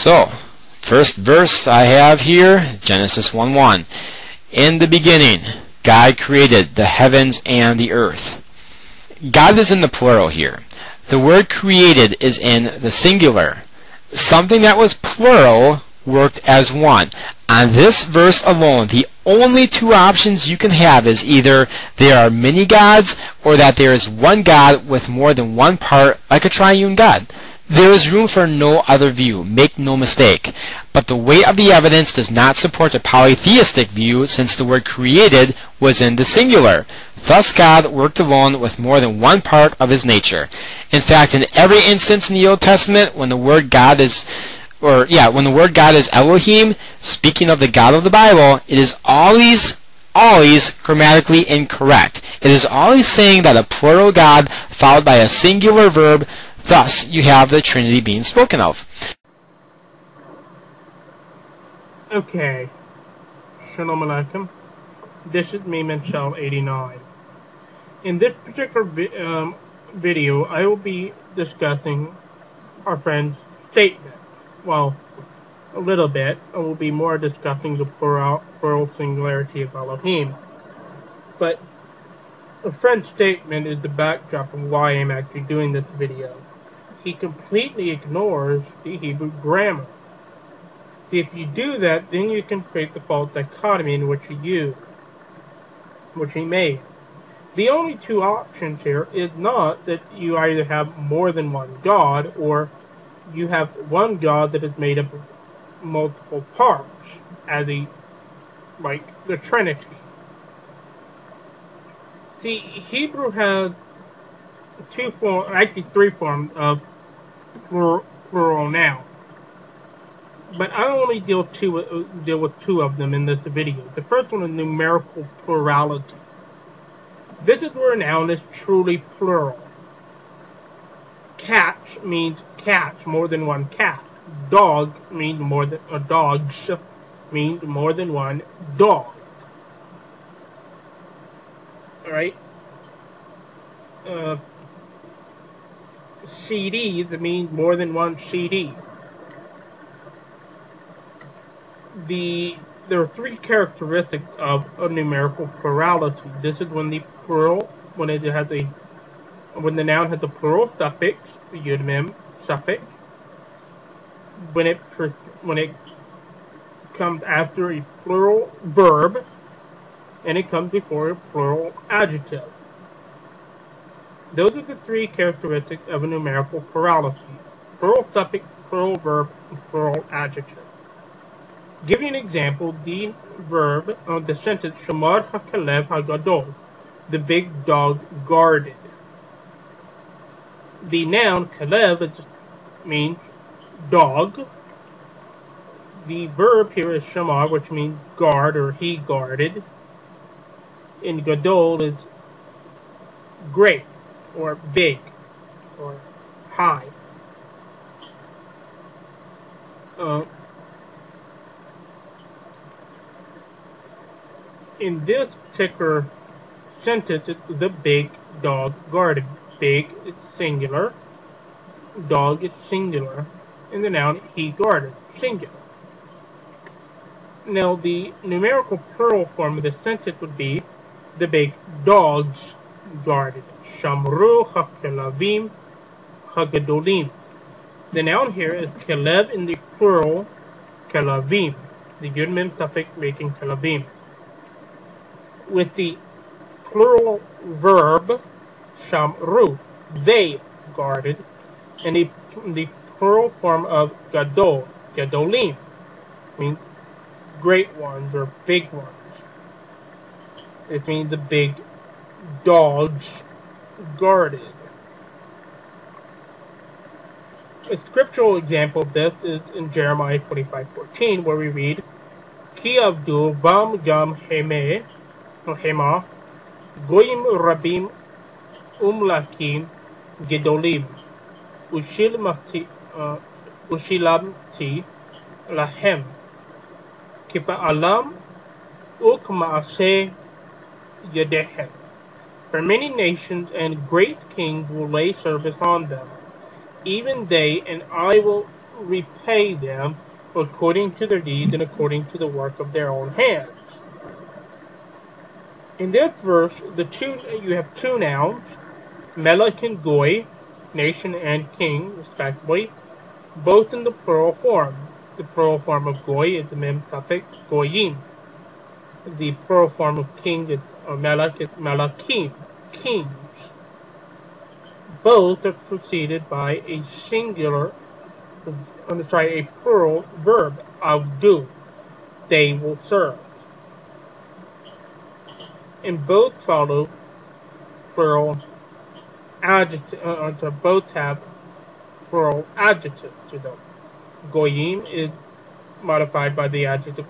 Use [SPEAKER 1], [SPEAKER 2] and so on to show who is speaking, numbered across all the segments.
[SPEAKER 1] So, first verse I have here, Genesis 1:1. In the beginning, God created the heavens and the earth. God is in the plural here. The word created is in the singular. Something that was plural worked as one. On this verse alone, the only two options you can have is either there are many gods or that there is one God with more than one part, like a triune God. There is room for no other view, make no mistake. But the weight of the evidence does not support the polytheistic view, since the word created was in the singular. Thus God worked alone with more than one part of his nature. In fact, in every instance in the Old Testament, when the word God is Elohim, speaking of the God of the Bible, it is always grammatically incorrect. It is always saying that a plural God followed by a singular verb. Thus, you have the Trinity being spoken of.
[SPEAKER 2] Okay. Shalom Alaikum. This is me, Menshal89. In this particular video, I will be discussing our friend's statement. Well, a little bit. I will be more discussing the plural singularity of Elohim. But a friend's statement is the backdrop of why I'm actually doing this video. He completely ignores the Hebrew grammar. If you do that, then you can create the false dichotomy in which he made. The only two options here is not that you either have more than one God, or you have one God that is made up of multiple parts, like the Trinity. See, Hebrew has three forms of plural noun. But I only deal with two of them in this video. The first one is numerical plurality. This is where a noun is truly plural. Cats means cats, more than one cat. Dog means dogs means more than one dog. Alright? CDs means more than one CD. There are three characteristics of a numerical plurality. This is when the plural, when the noun has a plural suffix, the Yud-Mem suffix. When it comes after a plural verb, and it comes before a plural adjective. Those are the three characteristics of a numerical plurality: plural suffix, plural verb, and plural adjective. Give you an example: the verb of the sentence Shamar HaKalev HaGadol, the big dog guarded. The noun Kalev means dog. The verb here is Shamar, which means guard, or he guarded. And Gadol is great, or big, or high. In this particular sentence, it's the big dog guarded. Big is singular, dog is singular, and the noun he guarded, singular. Now, the numerical plural form of the sentence would be the big dogs guarded. Shamru ha-kelavim ha-gadolim. The noun here is kelev in the plural, kelavim, the Yud-Mem suffix making kelavim. With the plural verb shamru, they guarded, and the plural form of gadol, gadolim, means great ones or big ones. It means the big dogs guarded. A scriptural example of this is in Jeremiah 25:14, where we read, Ki avdu bam gam hema goyim rabim umlakim gedolim ushilamti lahem kipa alam ukmaase yadehem. For many nations and great kings will lay service on them, even they, and I will repay pay them according to their deeds and according to the work of their own hands. In this verse, you have two nouns, Melech and Goy, nation and king, respectively, both in the plural form. The plural form of Goy is the mem suffix Goyim. The plural form of king is Melech is Melachim, kings. Both are preceded by a plural verb, avdu, they will serve. And both follow plural adjective, both have plural adjectives to them. Goyim is modified by the adjective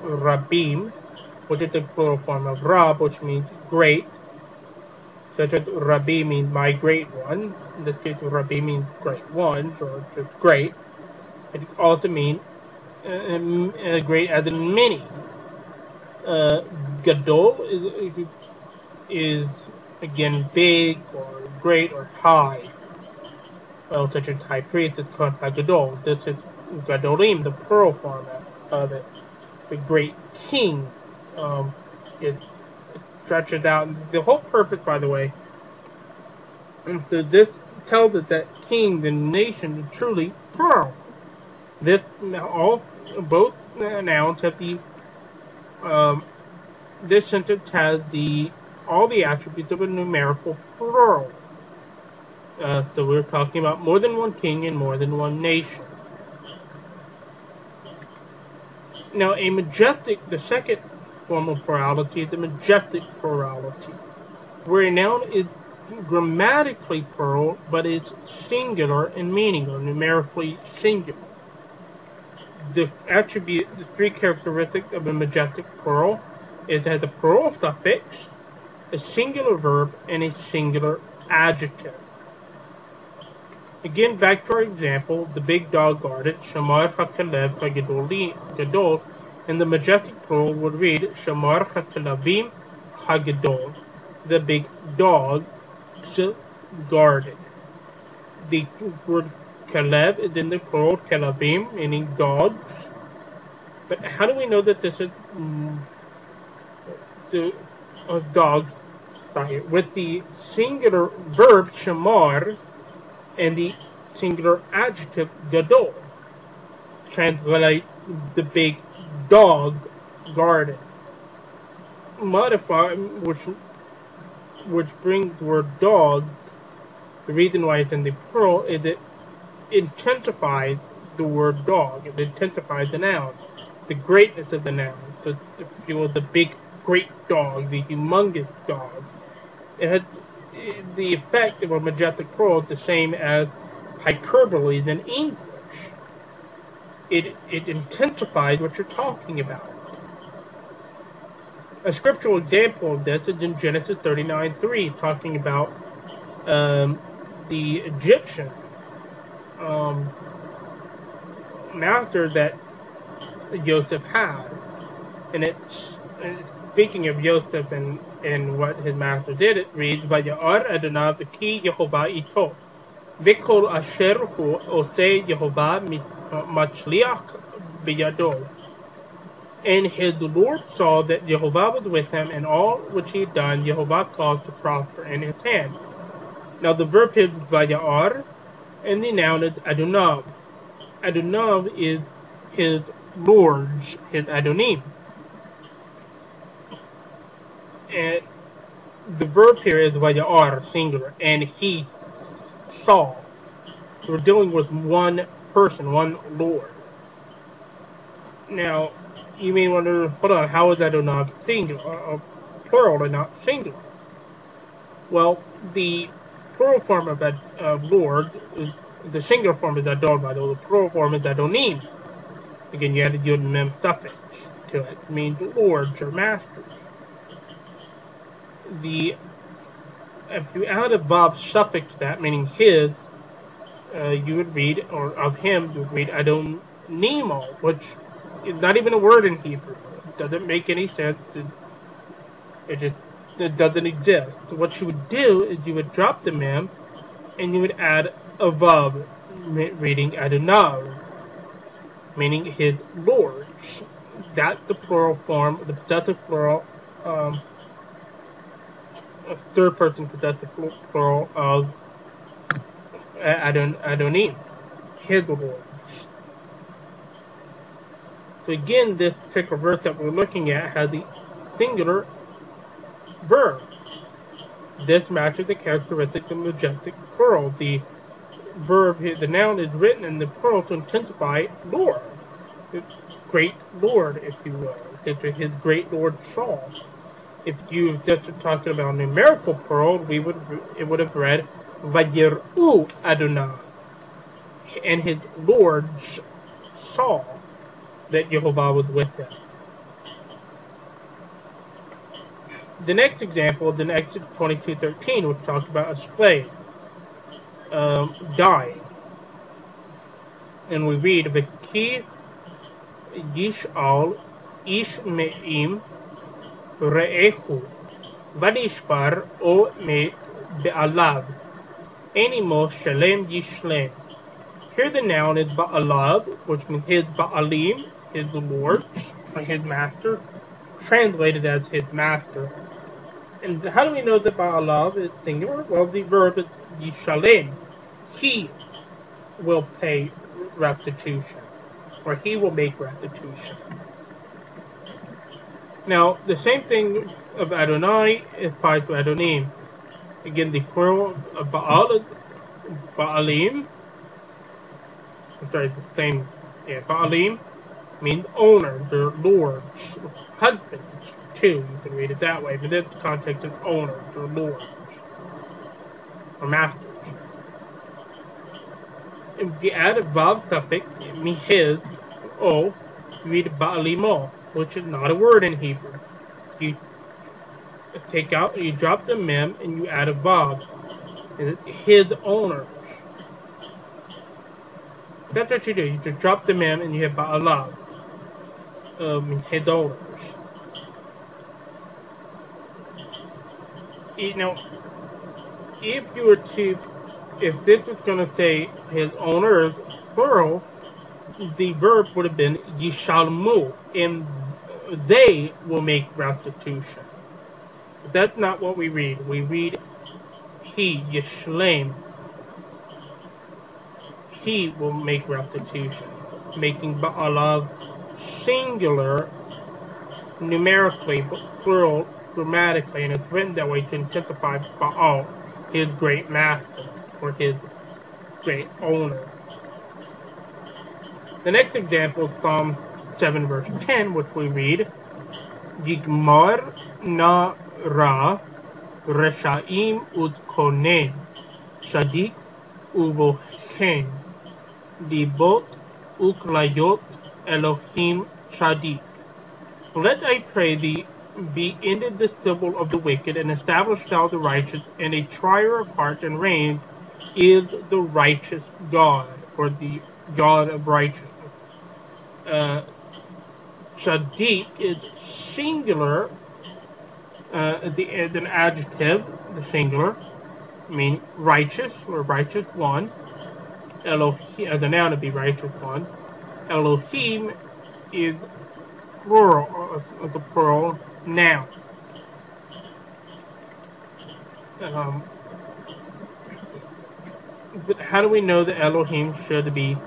[SPEAKER 2] rabim, which is the plural form of rab, which means great. Such as Rabbi means my great one. In this case, Rabbi means great ones, or just great. It can also mean great as in many. Gadol is again big, or great, or high. Well, such as high priest is called Gadol. This is Gadolim, the plural form of it. The great king is stretches out. The whole purpose, by the way, so this tells us that king, the nation, is truly plural. Both nouns have this sentence has all the attributes of a numerical plural. So we're talking about more than one king and more than one nation. Now, the second form of plurality is the majestic plurality, where a noun is grammatically plural, but it's singular in meaning, or numerically singular. The three characteristics of a majestic plural is it has a plural suffix, a singular verb, and a singular adjective. Again, back to our example, the big dog guarded, Shamar HaKalev HaGadol, and the majestic plural would read, Shamar HaKalavim HaGadol, the big dog guarded. The word Kalev is in the plural, Kalavim, meaning dogs. But how do we know that this is dogs? With the singular verb, Shamar, and the singular adjective Gadol, translate the big dog guarded. Modify, which brings the word dog. The reason why it's in the plural is it intensifies the word dog. It intensifies the noun, the greatness of the noun. So if you will, the big great dog, the humongous dog. It has the effect of a majestic plural is the same as hyperbole in English. It intensifies what you're talking about. A scriptural example of this is in Genesis 39:3, talking about the Egyptian master that Joseph had. And it's speaking of Joseph and what his master did, it reads, Vaya'ar Adonai v'ki Yehovah-Ito, v'kol asher hu oseh Yehovah machliach b'yado. And his Lord saw that Jehovah was with him, and all which he had done, Jehovah caused to prosper in his hand. Now the verb is Vaya'ar, and the noun is Adonai. Adonai is his lords, his Adonim. And the verb here is Vaya'ar, singular, and he saw. We're dealing with one person, one Lord. Now, you may wonder, hold on, how is Adonai singular, plural and not singular? Well, the plural form of Lord, the singular form is Adon, by the way, the plural form is Adonim. Again, you added yod and mem suffix to it. It means lords or masters. If you add a vav suffix to that, meaning his, you would read, or of him, you would read Adonimo, which is not even a word in Hebrew. It doesn't make any sense. It doesn't exist. So what you would do is you would drop the mem, and you would add a vav, reading Adonai, meaning his lords. That's the plural form, the possessive plural, third person possessive plural of Adonim, his lords. So again, this particular verse that we're looking at has the singular verb. This matches the characteristic of majestic plural. The verb, the noun, is written in the plural to intensify Lord, great Lord, if you will. His great Lord Saul. If you just talking about numerical plural, it would have read Vayiru Adonai, and his lords saw that Jehovah was with him. The next example is in Exodus 22:13, which talks about a slave dying. And we read, V'ki yish'al ish me'im re'ehu v'nishbar o me be'alav enimo shalem yishlem. Here the noun is ba'alav, which means his ba'alim, his lords, or his master, translated as his master. And how do we know that ba'alav is singular? Well, the verb is yishalem. He will pay restitution, or he will make restitution. Now, the same thing of Adonai applies to Adonim. Again, the plural of Ba'alim, the same, Ba'alim means owner, their lords, husbands, too. You can read it that way, but in this context, it's owner, their lords, or masters. If you add a vav suffix, it means his, you read Ba'alimo, which is not a word in Hebrew. You drop the mem, and you add a vav. His owners. That's what you do. You just drop the mem, and you have Ba'alav. His owners. Now, if this was going to say his owners, plural, the verb would have been yishalmu, and they will make restitution. But that's not what we read. We read he, yishlem. He will make restitution, making ba'alav singular numerically, but plural grammatically, and it's written that way to intensify Baal, his great master, or his great owner. The next example is Psalm 7 verse 10, which we read, Yigmar na ra reshaim udkonen shadik uvochen libot uklayot Elohim shadik. Let, I pray thee, be ended the civil of the wicked, and establish thou the righteous, and a trier of hearts and reins is the righteous God, or the God of righteousness. Shadik is singular, an adjective, the singular, meaning righteous, or righteous one. Elohim, the noun would be righteous one. Elohim is plural, the plural noun. But how do we know that Elohim should be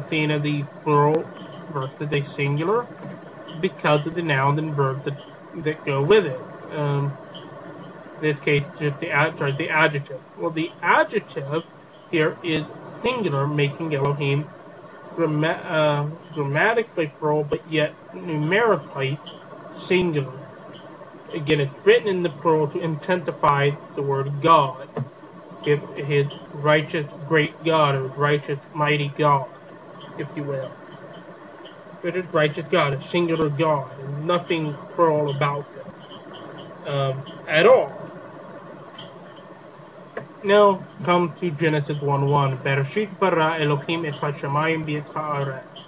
[SPEAKER 2] seen as the plural versus a singular? Because of the noun and verb that go with it. In this case, just the adjective. Well, the adjective here is singular, making Elohim grammatically plural, but yet numerically singular. Again, it's written in the plural to intensify the word God. Give his righteous great God, or his righteous mighty God, if you will. It is righteous God, a singular God, and nothing plural about it at all. Now come to Genesis 1:1. Bereshit bara Elohim et hashamayim v'et haaretz.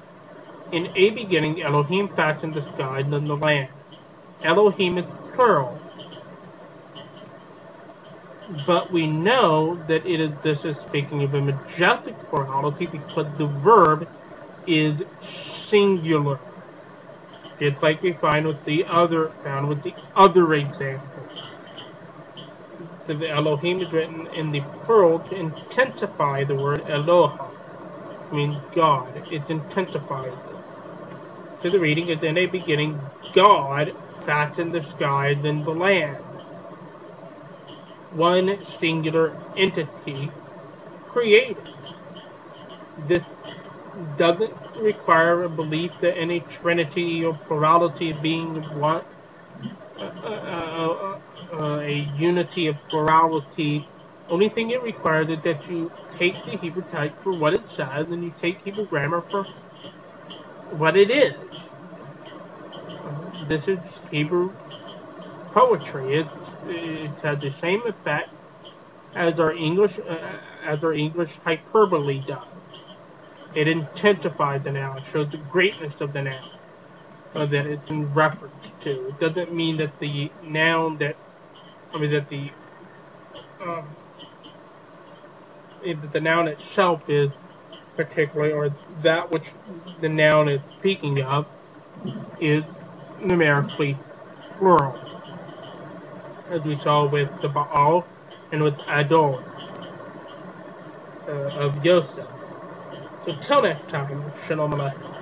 [SPEAKER 2] In a beginning, Elohim fashioned the sky and the land. Elohim is plural. But we know that this is speaking of a majestic plurality because the verb is singular. Just like we found with the other example. So the Elohim is written in the plural to intensify the word Eloha, means God. It intensifies it. So the reading is, in a beginning, God fashioned the skies and the land. One singular entity created. This doesn't require a belief that any trinity or plurality of being one, a unity of plurality. Only thing it requires is that you take the Hebrew text for what it says, and you take Hebrew grammar for what it is. This is Hebrew poetry. It has the same effect as our English hyperbole does. It intensifies the noun, shows the greatness of the noun that it's in reference to. It doesn't mean that the noun that the noun itself is particularly, or that which the noun is speaking of, is numerically plural, as we saw with the Baal and with Ador of Yosef. So till next time, Shalom Aleichem.